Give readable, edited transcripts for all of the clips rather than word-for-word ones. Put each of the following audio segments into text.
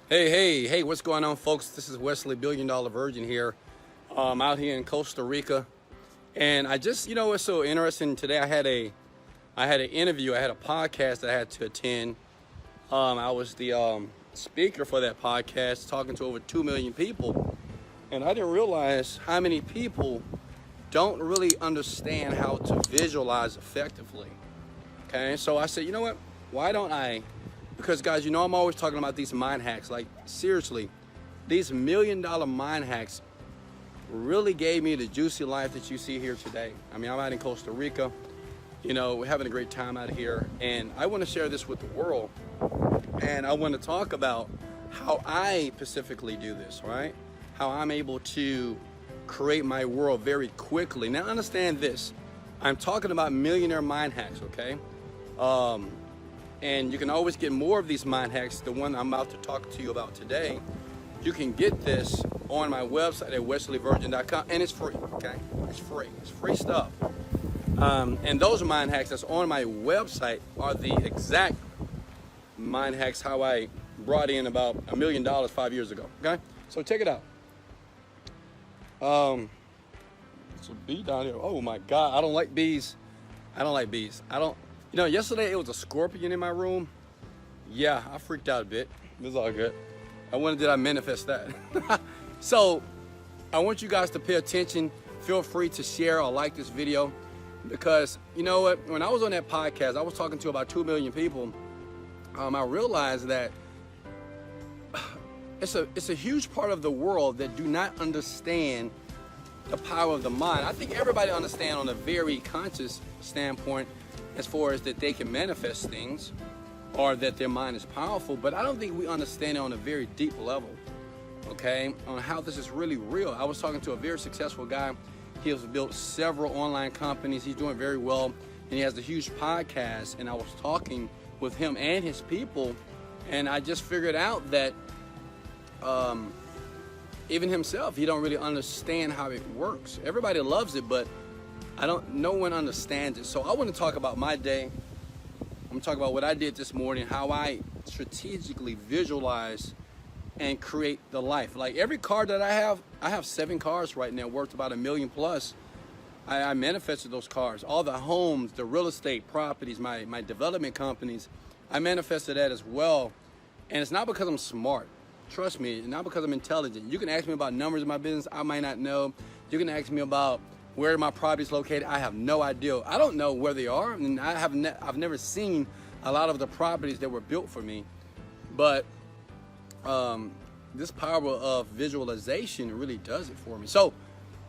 Hey, what's going on, folks? This is Wesley, Billion Dollar Virgin here, out here in Costa Rica. And I just, it's so interesting. Today I had an interview, I had a podcast that I had to attend. I was the speaker for that podcast, talking to over 2 million people. And I didn't realize how many people don't really understand how to visualize effectively. Okay, so I said, you know what? Why don't I? Because guys, I'm always talking about these mind hacks. Like, seriously, these $1 million mind hacks really gave me the juicy life that you see here today. I mean, I'm out in Costa Rica, we're having a great time out here, and I want to share this with the world. And I want to talk about how I specifically do this, right? How I'm able to create my world very quickly. Now, understand this. I'm talking about millionaire mind hacks, okay? And you can always get more of these mind hacks, the one I'm about to talk to you about today. You can get this on my website at wesleyvirgin.com, and it's free, okay? It's free stuff. And those mind hacks that's on my website are the exact mind hacks how I brought in about $1 million 5 years ago, okay? So check it out. It's a bee down here. Oh my God, I don't like bees. Yesterday it was a scorpion in my room. Yeah, I freaked out a bit. It was all good. I wondered, did I manifest that? So I want you guys to pay attention. Feel free to share or like this video, because you know what? When I was on that podcast, I was talking to about 2 million people. I realized that it's a huge part of the world that do not understand the power of the mind. I think everybody understands on a very conscious standpoint, as far as that they can manifest things or that their mind is powerful, but I don't think we understand it on a very deep level, okay, on how this is really real. I was talking to a very successful guy. He has built several online companies. He's doing very well, and he has a huge podcast, and I was talking with him and his people, and I just figured out that even himself, he don't really understand how it works. Everybody loves it, but no one understands it. So I want to talk about my day. I'm going to talk about what I did this morning, how I strategically visualize and create the life. Like every car that I have 7 cars right now worth about $1 million plus. I manifested those cars. All the homes, the real estate properties, my development companies, I manifested that as well. And it's not because I'm smart. Trust me, it's not because I'm intelligent. You can ask me about numbers in my business, I might not know. You can ask me about where my property is located. I have no idea. I don't know where they are, and I've never seen a lot of the properties that were built for me. But this power of visualization really does it for me. So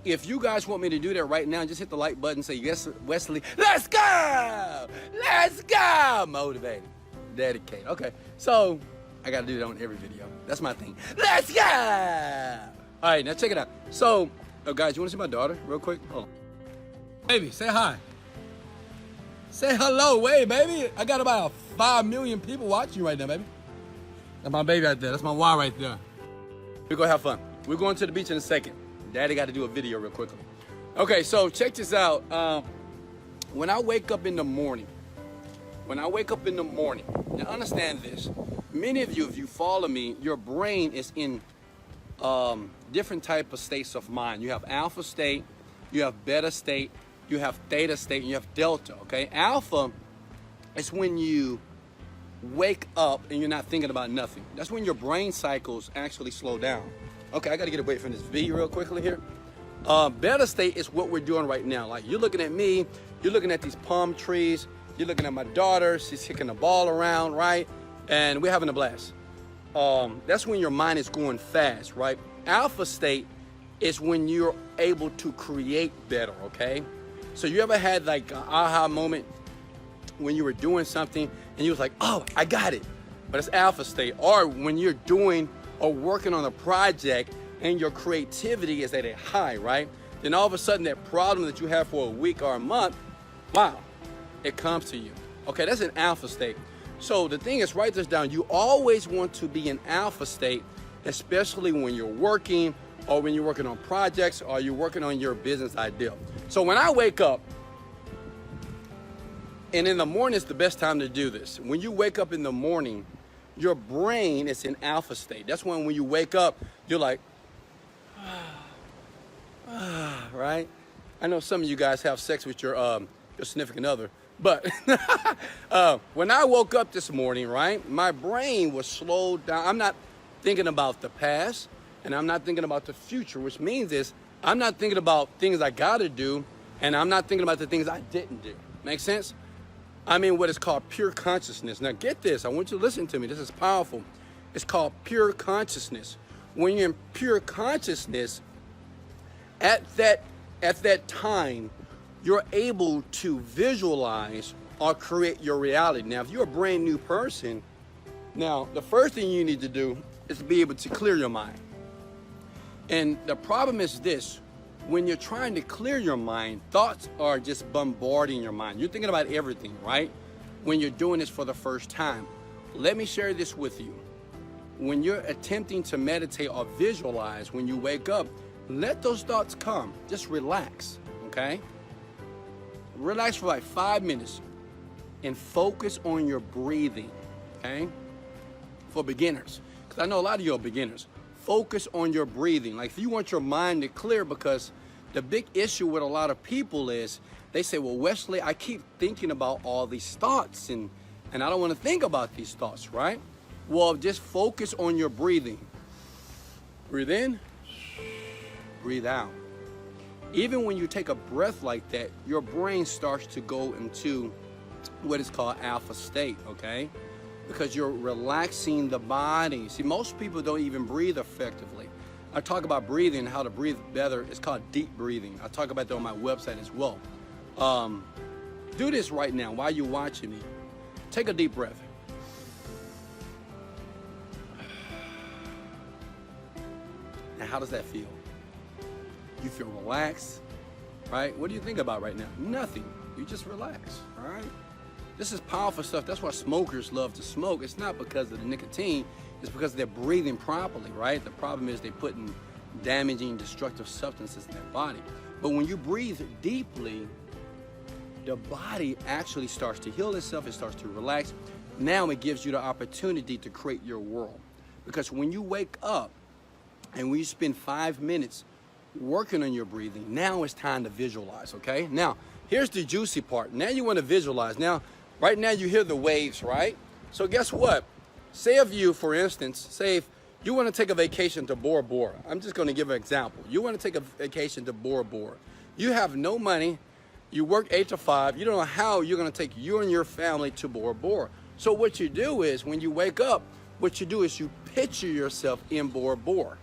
if you guys want me to do that right now, just hit the like button, say, yes, Wesley, let's go! Let's go! Motivated, dedicated. Okay, so I gotta do that on every video. That's my thing. Let's go! All right, now check it out. So, guys, you wanna see my daughter real quick? Hold on. Baby, say hi. Say hello, wait, baby. I got about 5 million people watching you right now, baby. That's my baby right there. That's my wife right there. We're gonna have fun. We're going to the beach in a second. Daddy got to do a video real quickly. Okay, so check this out. When I wake up in the morning, now understand this. Many of you, if you follow me, your brain is in different type of states of mind. You have alpha state, you have beta state, you have theta state, and you have delta, okay? Alpha is when you wake up and you're not thinking about nothing. That's when your brain cycles actually slow down. Okay, I gotta get away from this V real quickly here. Beta state is what we're doing right now. Like, you're looking at me, you're looking at these palm trees, you're looking at my daughter, she's kicking the ball around, right? And we're having a blast. That's when your mind is going fast, right? Alpha state is when you're able to create better, okay? So you ever had like an aha moment when you were doing something and you was like, oh, I got it. But it's alpha state. Or when you're doing or working on a project and your creativity is at a high, right? Then all of a sudden that problem that you have for a week or a month, wow, it comes to you. Okay, that's an alpha state. So the thing is, write this down. You always want to be in alpha state, especially when you're working or when you're working on projects or you're working on your business idea. So when I wake up, and in the morning is the best time to do this. When you wake up in the morning, your brain is in alpha state. That's when you wake up, you're like, right? I know some of you guys have sex with your significant other, but when I woke up this morning, right, my brain was slowed down. I'm not thinking about the past, and I'm not thinking about the future, which means is I'm not thinking about things I gotta do, and I'm not thinking about the things I didn't do. Make sense? I mean, what is called pure consciousness. Now get this, I want you to listen to me. This is powerful. It's called pure consciousness. When you're in pure consciousness, at that time, you're able to visualize or create your reality. Now, if you're a brand new person, now the first thing you need to do is to be able to clear your mind. And the problem is this: when you're trying to clear your mind, thoughts are just bombarding your mind. You're thinking about everything, right? When you're doing this for the first time. Let me share this with you. When you're attempting to meditate or visualize, when you wake up, let those thoughts come. Just relax, okay? Relax for like 5 minutes and focus on your breathing, okay? For beginners, because I know a lot of you are beginners. Focus on your breathing. Like if you want your mind to clear, because the big issue with a lot of people is they say, well, Wesley, I keep thinking about all these thoughts and I don't want to think about these thoughts, right? Well, just focus on your breathing. Breathe in, breathe out. Even when you take a breath like that, your brain starts to go into what is called alpha state, okay? Because you're relaxing the body. See, most people don't even breathe effectively. I talk about breathing, how to breathe better. It's called deep breathing. I talk about that on my website as well. Do this right now while you're watching me. Take a deep breath. Now, how does that feel? You feel relaxed, right? What do you think about right now? Nothing. You just relax, all right? This is powerful stuff. That's why smokers love to smoke. It's not because of the nicotine. It's because they're breathing properly, right? The problem is they're putting damaging, destructive substances in their body. But when you breathe deeply, the body actually starts to heal itself. It starts to relax. Now it gives you the opportunity to create your world. Because when you wake up and when you spend 5 minutes working on your breathing, now it's time to visualize, okay? Now, here's the juicy part. Now you want to visualize. Now, right now you hear the waves, right? So guess what? Say if you, for instance, say if you want to take a vacation to Bora Bora. I'm just going to give an example. You want to take a vacation to Bora Bora. You have no money. You work 8 to 5. You don't know how you're going to take you and your family to Bora Bora. So what you do is when you wake up, what you do is you picture yourself in Bora Bora.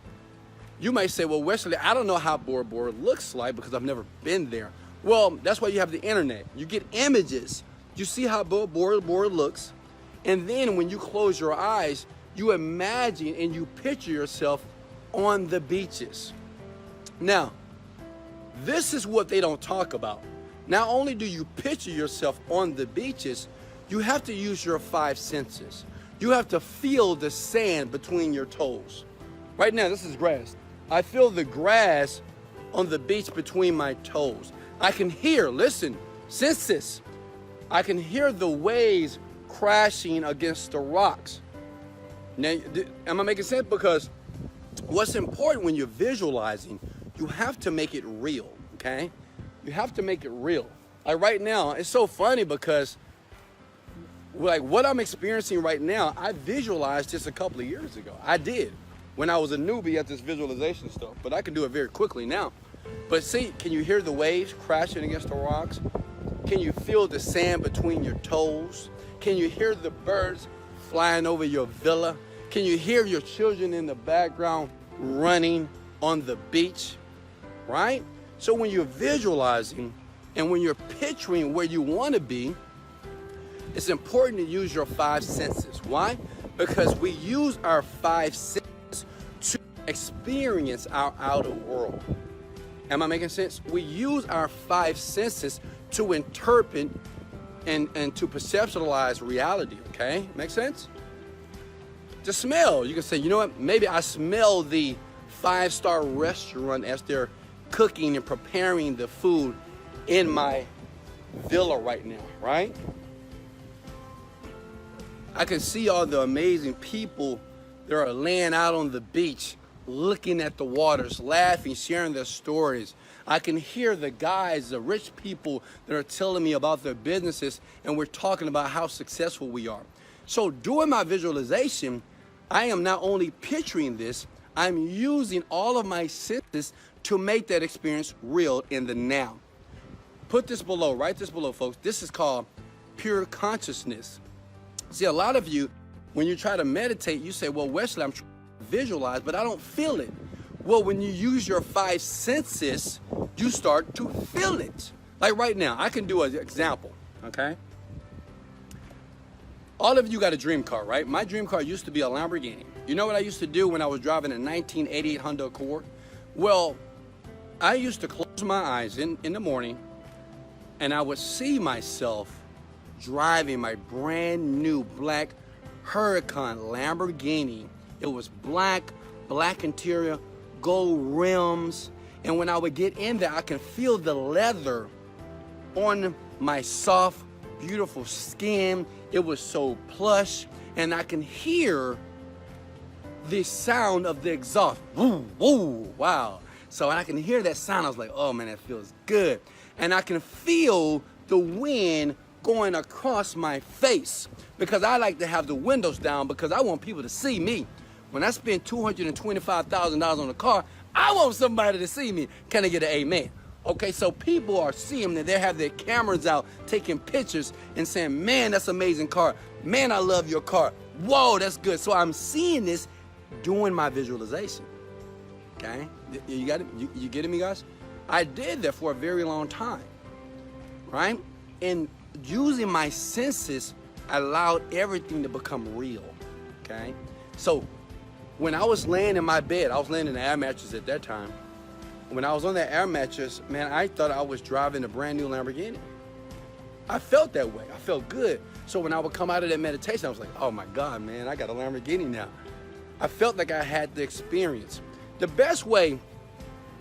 You might say, well, Wesley, I don't know how Bora Bora looks like because I've never been there. Well, that's why you have the internet. You get images. You see how Bora Bora looks. And then when you close your eyes, you imagine and you picture yourself on the beaches. Now, this is what they don't talk about. Not only do you picture yourself on the beaches, you have to use your 5 senses. You have to feel the sand between your toes. Right now, this is grass. I feel the grass on the beach between my toes. I can hear, listen, sense this. I can hear the waves crashing against the rocks. Now, am I making sense? Because what's important when you're visualizing, you have to make it real, okay? You have to make it real. Like right now, it's so funny because like what I'm experiencing right now, I visualized this a couple of years ago. I did when I was a newbie at this visualization stuff, but I can do it very quickly now. But see, can you hear the waves crashing against the rocks? Can you feel the sand between your toes? Can you hear the birds flying over your villa? Can you hear your children in the background running on the beach, right? So when you're visualizing and when you're picturing where you want to be, it's important to use your 5 senses. Why? Because we use our 5 senses to experience our outer world. Am I making sense? We use our 5 senses to interpret and to perceptualize reality, okay? Make sense? To smell. You can say, you know what? Maybe I smell the 5-star restaurant as they're cooking and preparing the food in my villa right now, right? I can see all the amazing people that are laying out on the beach, looking at the waters, laughing, sharing their stories. I can hear the guys, the rich people that are telling me about their businesses, and we're talking about how successful we are. So during my visualization, I am not only picturing this, I'm using all of my senses to make that experience real in the now. Put this below, write this below, folks. This is called pure consciousness. See, a lot of you, when you try to meditate, you say, well, Wesley, I'm trying to visualize, but I don't feel it. Well, when you use your 5 senses, you start to feel it. Like right now, I can do an example, okay? All of you got a dream car, right? My dream car used to be a Lamborghini. You know what I used to do when I was driving a 1988 Honda Accord? Well, I used to close my eyes in the morning, and I would see myself driving my brand new black Huracan Lamborghini. It was black interior, gold rims, and when I would get in there, I can feel the leather on my soft, beautiful skin. It was so plush, and I can hear the sound of the exhaust. Woo, woo, wow. So I can hear that sound. I was like, oh man, that feels good. And I can feel the wind going across my face, because I like to have the windows down because I want people to see me. When I spend $225,000 on a car, I want somebody to see me. Can I get an amen? Okay, so people are seeing that they have their cameras out, taking pictures and saying, man, that's an amazing car. Man, I love your car. Whoa, that's good. So I'm seeing this doing my visualization. Okay, you got it? You getting me, guys? I did that for a very long time, right? And using my senses allowed everything to become real, okay? So when I was laying in my bed, I was laying in the air mattress at that time. When I was on that air mattress, man, I thought I was driving a brand new Lamborghini. I felt that way. I felt good. So when I would come out of that meditation, I was like, oh my God, man, I got a Lamborghini now. I felt like I had the experience. The best way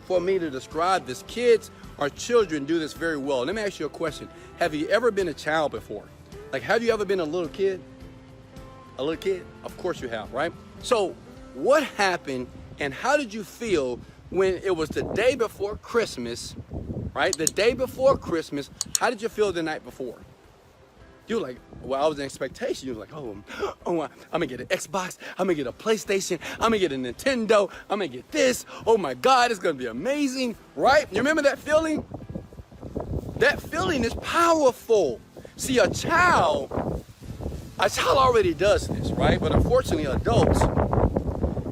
for me to describe this, kids or children do this very well. Let me ask you a question. Have you ever been a child before? Like, have you ever been a little kid? A little kid? Of course you have, right? So what happened and how did you feel when it was the day before Christmas, right? The day before Christmas, how did you feel the night before? You were like, well, I was in expectation. You were like, oh, I'm gonna get an Xbox. I'm gonna get a PlayStation. I'm gonna get a Nintendo. I'm gonna get this. Oh my God, it's gonna be amazing, right? You remember that feeling? That feeling is powerful. See, a child already does this, right? But unfortunately, adults,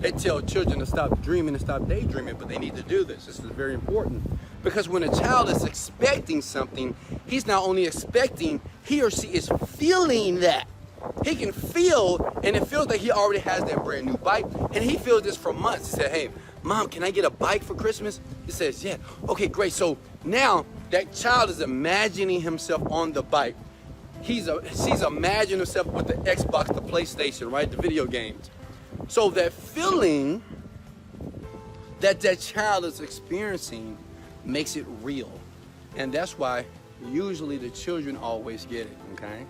they tell children to stop dreaming and stop daydreaming, but they need to do this. This is very important. Because when a child is expecting something, he's not only expecting, he or she is feeling that. He can feel, and it feels like he already has that brand new bike, and he feels this for months. He said, hey, Mom, can I get a bike for Christmas? He says, yeah. Okay, great. So now that child is imagining himself on the bike. She's imagining himself with the Xbox, the PlayStation, right? The video games. So that feeling that that child is experiencing makes it real. And that's why usually the children always get it, okay?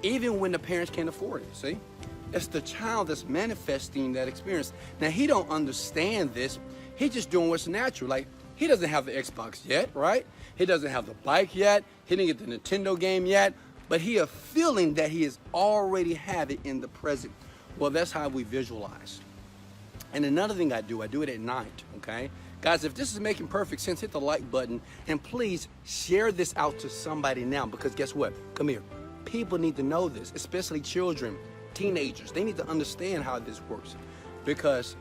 Even when the parents can't afford it, see? It's the child that's manifesting that experience. Now, he don't understand this. He's just doing what's natural. Like, he doesn't have the Xbox yet, right? He doesn't have the bike yet. He didn't get the Nintendo game yet. But he is feeling that he has already have it in the present. Well, that's how we visualize. And another thing I do it at night, okay? Guys, if this is making perfect sense, hit the like button. And please share this out to somebody now, because guess what? Come here. People need to know this, especially children, teenagers. They need to understand how this works, because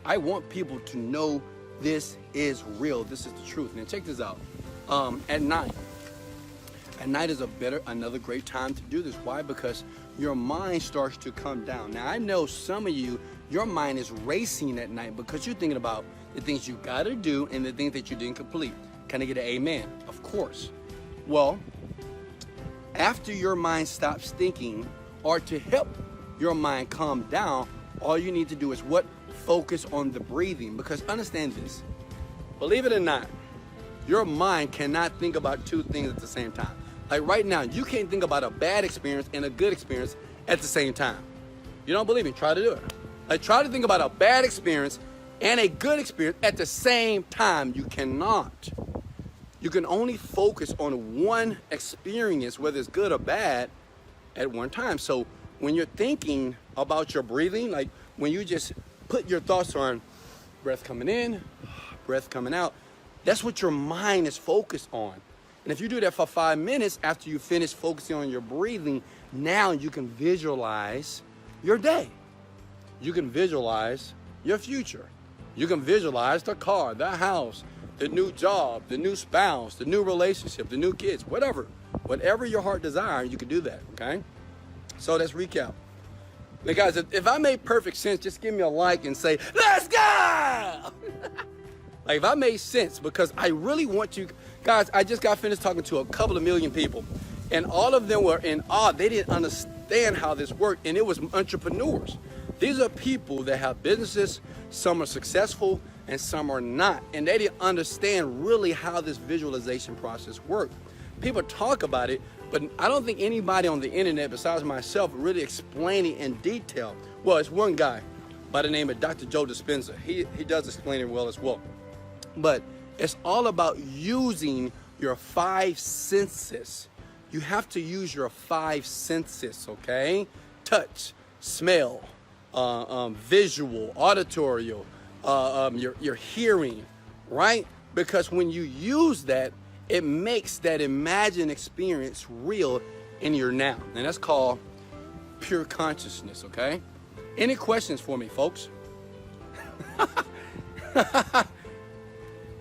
I want people to know this is real. This is the truth. Now check this out. At night is another great time to do this. Why? Because your mind starts to come down. Now I know some of you, your mind is racing at night because you're thinking about the things you gotta do and the things that you didn't complete. Can I get an amen? Of course. Well, after your mind stops thinking, or to help your mind calm down, all you need to do is what? Focus on the breathing. Because understand this, believe it or not, your mind cannot think about two things at the same time. Like right now, you can't think about a bad experience and a good experience at the same time. You don't believe me? Try to do it. Like, try to think about a bad experience and a good experience at the same time. You cannot. You can only focus on one experience, whether it's good or bad, at one time. So when you're thinking about your breathing, like when you just put your thoughts on breath coming in, breath coming out, that's what your mind is focused on. And if you do that for 5 minutes after you finish focusing on your breathing, now you can visualize your day. You can visualize your future. You can visualize the car, the house, the new job, the new spouse, the new relationship, the new kids, whatever. Whatever your heart desires, you can do that, okay? So let's recap. Now guys, if I made perfect sense, just give me a like and say, let's go! Like if I made sense, because I really want you, guys, I just got finished talking to a couple of million people, and all of them were in awe. They didn't understand how this worked, and it was entrepreneurs. These are people that have businesses, some are successful, and some are not. And they didn't understand really how this visualization process worked. People talk about it, but I don't think anybody on the internet besides myself really explain it in detail. Well, it's one guy by the name of Dr. Joe Dispenza. He does explain it well as well. But it's all about using your 5 senses. You have to use your 5 senses, okay? Touch, smell, visual, auditory, your hearing, right? Because when you use that, it makes that imagined experience real in your now. And that's called pure consciousness, okay? Any questions for me, folks?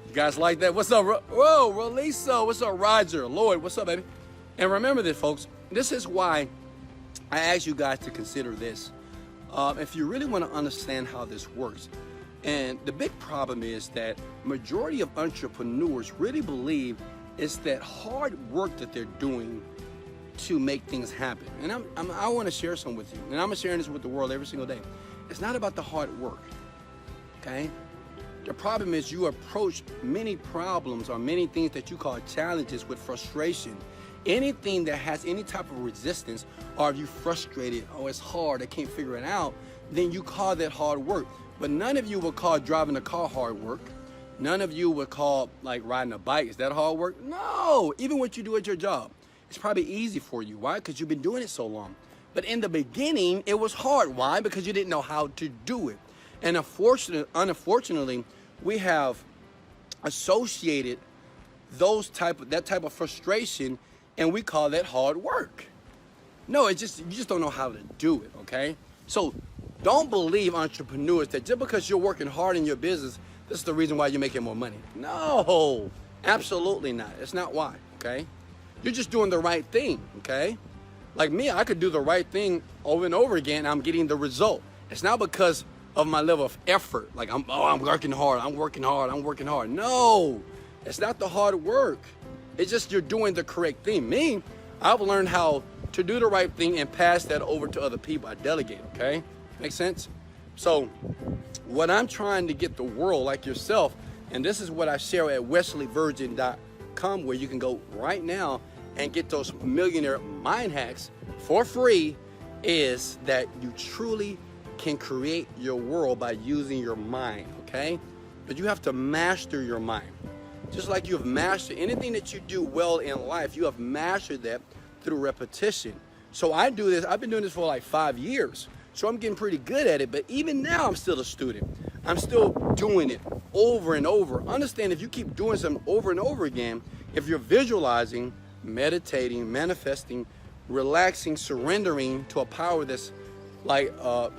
You guys like that? What's up? Whoa, Relisa. What's up, Roger? Lloyd, what's up, baby? And remember this, folks. This is why I ask you guys to consider this. If you really want to understand how this works. And the big problem is that majority of entrepreneurs really believe it's that hard work that they're doing to make things happen. And I want to share some with you. And I'm sharing this with the world every single day. It's not about the hard work, okay? The problem is you approach many problems or many things that you call challenges with frustration. Anything that has any type of resistance, or if you frustrated, oh, it's hard, I can't figure it out, then you call that hard work. But none of you will call driving a car hard work. None of you would call like riding a bike, is that hard work? No, even what you do at your job. It's probably easy for you. Why? Because you've been doing it so long. But in the beginning, it was hard. Why? Because you didn't know how to do it. And unfortunately, we have associated that type of frustration, and we call that hard work. No, you just don't know how to do it, okay? So don't believe entrepreneurs that just because you're working hard in your business, this is the reason why you're making more money. No, absolutely not. It's not why, okay? You're just doing the right thing, okay? Like me, I could do the right thing over and over again, I'm getting the result. It's not because of my level of effort. Like, I'm working hard, I'm working hard. No, it's not the hard work. It's just you're doing the correct thing. Me, I've learned how to do the right thing and pass that over to other people. I delegate, okay? Make sense? So what I'm trying to get the world like yourself, and this is what I share at wesleyvirgin.com, where you can go right now and get those millionaire mind hacks for free, is that you truly can create your world by using your mind, okay? But you have to master your mind. Just like you have mastered anything that you do well in life, you have mastered that through repetition. So I do this, I've been doing this for like 5 years. So I'm getting pretty good at it, but even now I'm still a student. I'm still doing it over and over. Understand, if you keep doing something over and over again, if you're visualizing, meditating, manifesting, relaxing, surrendering to a power that's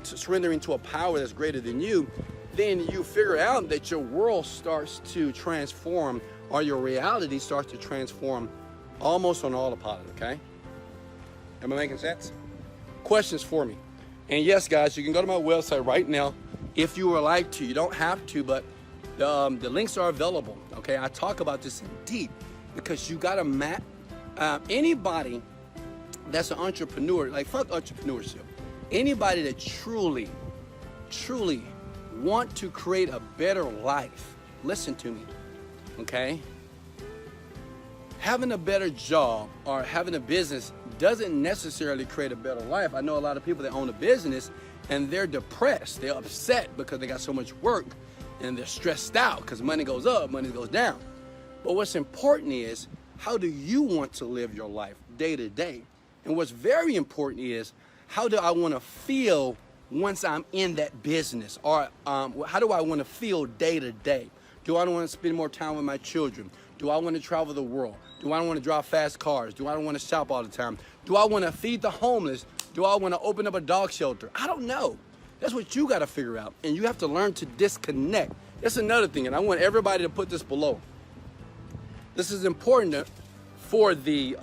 surrendering to a power that's greater than you, then you figure out that your world starts to transform, or your reality starts to transform almost on autopilot, okay? Am I making sense? Questions for me? And yes, guys, you can go to my website right now if you would like to. You don't have to, but the links are available, okay? I talk about this in deep because you got to map anybody that's an entrepreneur, like fuck entrepreneurship. Anybody that truly want to create a better life, listen to me, okay? Having a better job or having a business doesn't necessarily create a better life. I know a lot of people that own a business and they're depressed. They're upset because they got so much work and they're stressed out because money goes up, money goes down. But what's important is, how do you want to live your life day to day? And what's very important is, how do I want to feel once I'm in that business? Or how do I want to feel day to day? Do I want to spend more time with my children? Do I want to travel the world? Do I want to drive fast cars? Do I want to shop all the time? Do I want to feed the homeless? Do I want to open up a dog shelter? I don't know. That's what you got to figure out. And you have to learn to disconnect. That's another thing, and I want everybody to put this below. This is important for the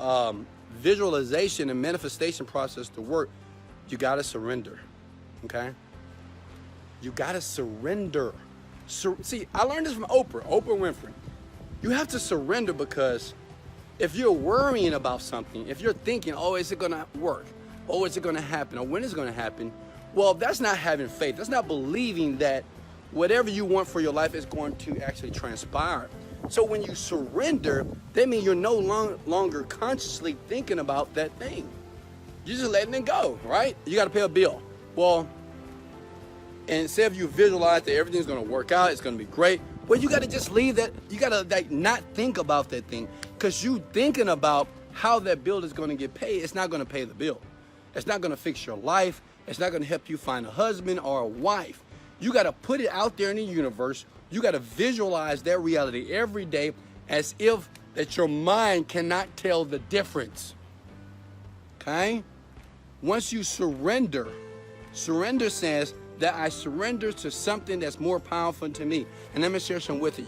visualization and manifestation process to work. You got to surrender, okay? You got to surrender. See, I learned this from Oprah Winfrey. You have to surrender, because if you're worrying about something, if you're thinking, oh, is it going to work? Oh, is it going to happen? Or when is it going to happen? Well, that's not having faith. That's not believing that whatever you want for your life is going to actually transpire. So when you surrender, that means you're no longer consciously thinking about that thing. You're just letting it go, right? You got to pay a bill. Well, and instead of you visualize that everything's going to work out, it's going to be great, well, you got to just leave that. You got to not think about that thing, because you thinking about how that bill is going to get paid, it's not going to pay the bill. It's not going to fix your life. It's not going to help you find a husband or a wife. You got to put it out there in the universe. You got to visualize that reality every day, as if that your mind cannot tell the difference. Okay? Once you surrender, surrender says that I surrender to something that's more powerful to me. And let me share some with you.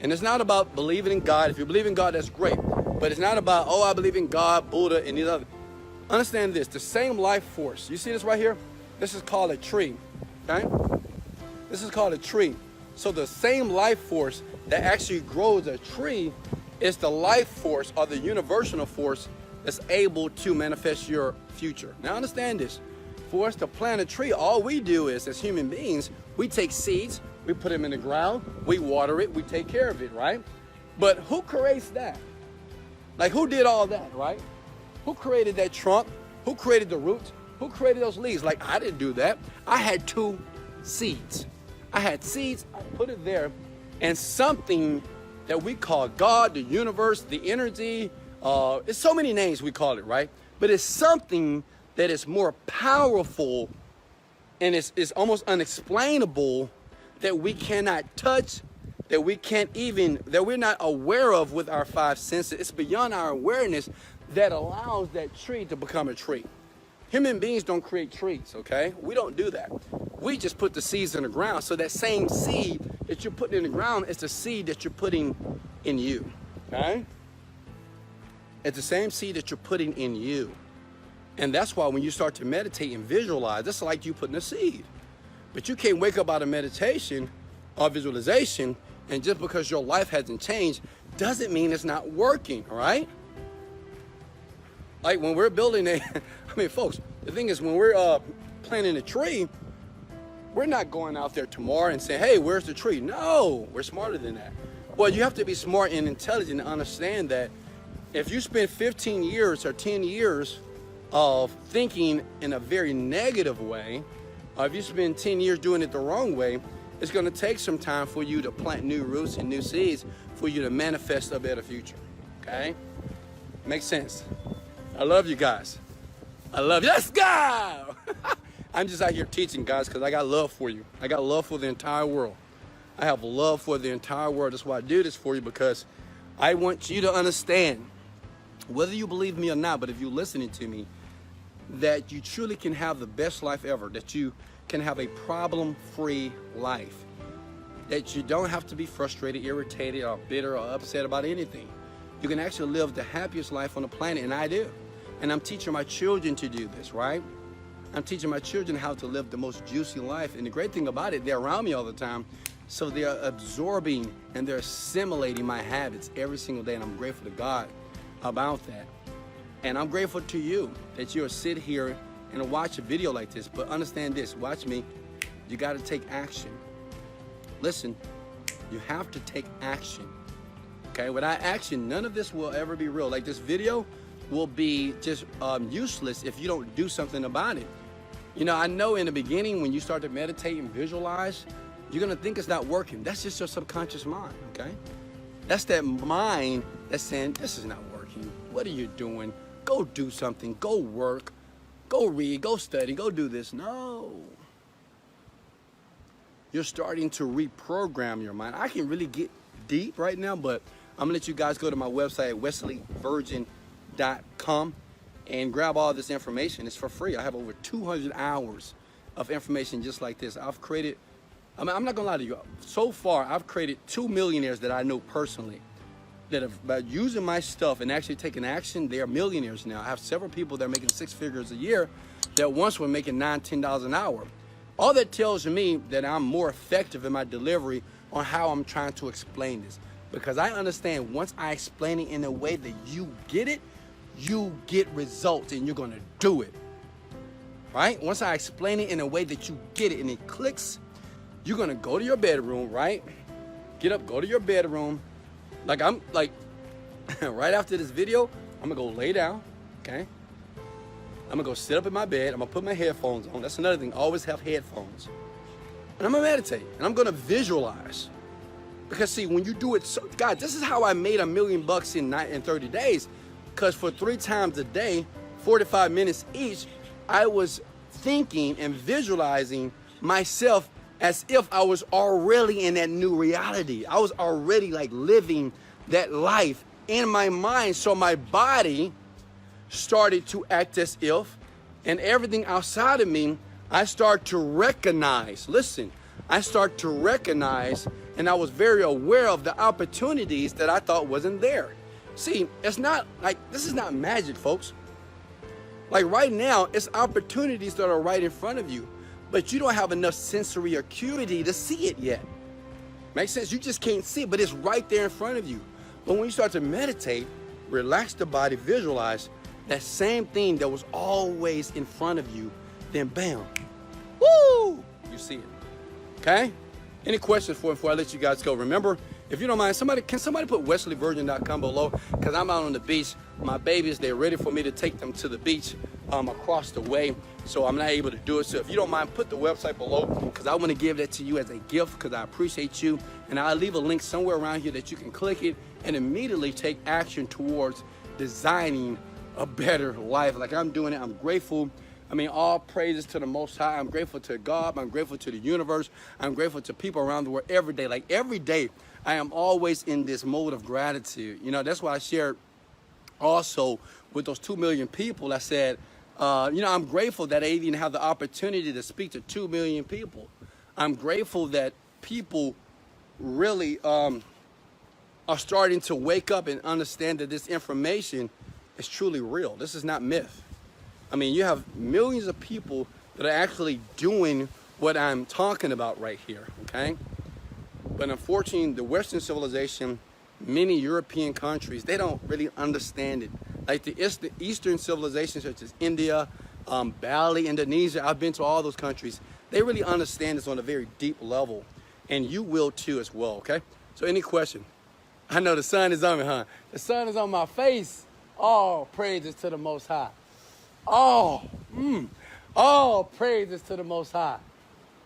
And it's not about believing in God. If you believe in God, that's great. But it's not about, oh, I believe in God, Buddha, and these other. Understand this, the same life force. You see this right here? This is called a tree, okay? This is called a tree. So the same life force that actually grows a tree is the life force, or the universal force, that's able to manifest your future. Now understand this. For us to plant a tree, all we do is, as human beings, we take seeds, we put them in the ground, we water it, we take care of it, right? But who creates that? Like, who did all that, right? Who created that trunk? Who created the roots? Who created those leaves? Like, I didn't do that. I had 2 seeds. I had seeds, I put it there, and something that we call God, the universe, the energy, it's so many names we call it, right? But it's something that is more powerful, and it's almost unexplainable, that we cannot touch, that we can't even, that we're not aware of with our 5 senses. It's beyond our awareness that allows that tree to become a tree. Human beings don't create trees, okay? We don't do that. We just put the seeds in the ground. So that same seed that you're putting in the ground is the seed that you're putting in you, okay? It's the same seed that you're putting in you. And that's why when you start to meditate and visualize, it's like you putting a seed. But you can't wake up out of meditation or visualization, and just because your life hasn't changed doesn't mean it's not working, all right? Like when we're building I mean, folks, the thing is, when we're planting a tree, we're not going out there tomorrow and saying, hey, where's the tree? No, we're smarter than that. Well, you have to be smart and intelligent to understand that if you spend 15 years or 10 years of thinking in a very negative way, or if you spend 10 years doing it the wrong way, it's going to take some time for you to plant new roots and new seeds for you to manifest a better future, okay? Makes sense. I love you guys. I love you. Let's go! I'm just out here teaching, guys, because I got love for you. I got love for the entire world. I have love for the entire world. That's why I do this for you, because I want you to understand, whether you believe me or not, but if you're listening to me, that you truly can have the best life ever, that you can have a problem-free life, that you don't have to be frustrated, irritated, or bitter, or upset about anything. You can actually live the happiest life on the planet, and I do. And I'm teaching my children to do this, right? I'm teaching my children how to live the most juicy life. And the great thing about it, they're around me all the time, so they're absorbing and they're assimilating my habits every single day, and I'm grateful to God about that. And I'm grateful to you that you'll sit here and watch a video like this. But understand this, watch me, you got to take action. Listen, you have to take action. Okay, without action, none of this will ever be real. Like this video will be just useless if you don't do something about it. You know, I know in the beginning when you start to meditate and visualize, you're gonna think it's not working. That's just your subconscious mind, okay? That's that mind that's saying, this is not working. What are you doing? Go do something, go work, go read, go study, go do this. No. You're starting to reprogram your mind. I can really get deep right now, but I'm gonna let you guys go to my website at wesleyvirgin.com and grab all this information. It's for free. I have over 200 hours of information just like this. I've created, I'm not gonna lie to you, so far I've created 2 millionaires that I know personally that have, by using my stuff and actually taking action, they are millionaires now. I have several people that are making 6 figures a year that once were making $9, $10 an hour. All that tells me that I'm more effective in my delivery on how I'm trying to explain this. Because I understand once I explain it in a way that you get it, you get results and you're gonna do it, right? Once I explain it in a way that you get it and it clicks, you're gonna go to your bedroom, right? Get up, go to your bedroom. Like I'm like, right after this video, I'm gonna go lay down, okay? I'm gonna go sit up in my bed, I'm gonna put my headphones on. That's another thing, always have headphones. And I'm gonna meditate, and I'm gonna visualize. Because see, when you do it, so, God, this is how I made $1 million in 30 days. Because for 3 times a day, 45 minutes each, I was thinking and visualizing myself as if I was already in that new reality. I was already like living that life in my mind. So my body started to act as if, and everything outside of me, I start to recognize. Listen, I start to recognize, and I was very aware of the opportunities that I thought wasn't there. See, it's not like, this is not magic, folks. Like right now, it's opportunities that are right in front of you, but you don't have enough sensory acuity to see it yet. Makes sense? You just can't see it, but it's right there in front of you. But when you start to meditate, relax the body, visualize that same thing that was always in front of you, then bam, woo, you see it, okay? Any questions before I let you guys go? Remember, if you don't mind, can somebody put wesleyvirgin.com below? Because I'm out on the beach. My babies, they're ready for me to take them to the beach across the way. So I'm not able to do it. So if you don't mind, put the website below, because I want to give that to you as a gift because I appreciate you. And I'll leave a link somewhere around here that you can click it and immediately take action towards designing a better life. Like I'm doing it. I'm grateful. I mean, all praises to the Most High. I'm grateful to God. I'm grateful to the universe. I'm grateful to people around the world every day. Like every day, I am always in this mode of gratitude. You know, that's why I shared also with those 2 million people. I said, you know, I'm grateful that I even have the opportunity to speak to 2 million people. I'm grateful that people really are starting to wake up and understand that this information is truly real. This is not myth. I mean, you have millions of people that are actually doing what I'm talking about right here, okay? But unfortunately, the Western civilization, many European countries, they don't really understand it. Like the Eastern civilizations such as India, Bali, Indonesia, I've been to all those countries. They really understand this on a very deep level. And you will too as well, okay? So any question? I know the sun is on me, huh? The sun is on my face. All praises to the Most High. All praises to the Most High.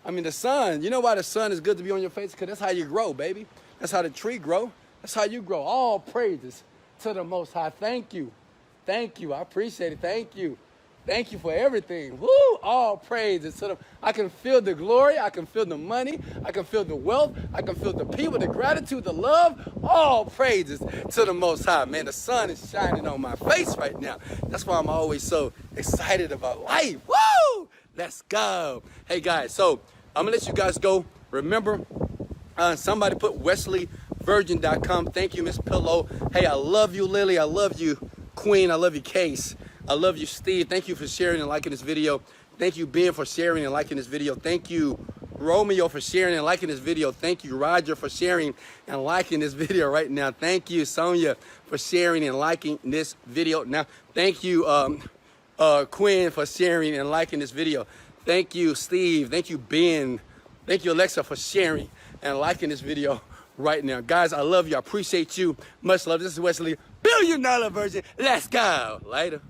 I mean, the sun, you know why the sun is good to be on your face? Because that's how you grow, baby. That's how the tree grow. That's how you grow. All praises to the Most High. Thank you. Thank you. I appreciate it. Thank you. Thank you for everything. Woo! All praises to them. I can feel the glory. I can feel the money. I can feel the wealth. I can feel the people, the gratitude, the love. All praises to the Most High. Man, the sun is shining on my face right now. That's why I'm always so excited about life. Woo! Let's go. Hey, guys, so I'm going to let you guys go. Remember, somebody put wesleyvirgin.com. Thank you, Miss Pillow. Hey, I love you, Lily. I love you, Queen. I love you, Case. I love you, Steve. Thank you for sharing and liking this video. Thank you, Ben, for sharing and liking this video. Thank you, Romeo, for sharing and liking this video. Thank you, Roger, for sharing and liking this video right now. Thank you, Sonia, for sharing and liking this video. Now, thank you, Quinn, for sharing and liking this video. Thank you, Steve. Thank you, Ben. Thank you, Alexa, for sharing and liking this video right now. Guys, I love you. I appreciate you. Much love. This is Wesley, $1 billion virgin. Let's go. Later.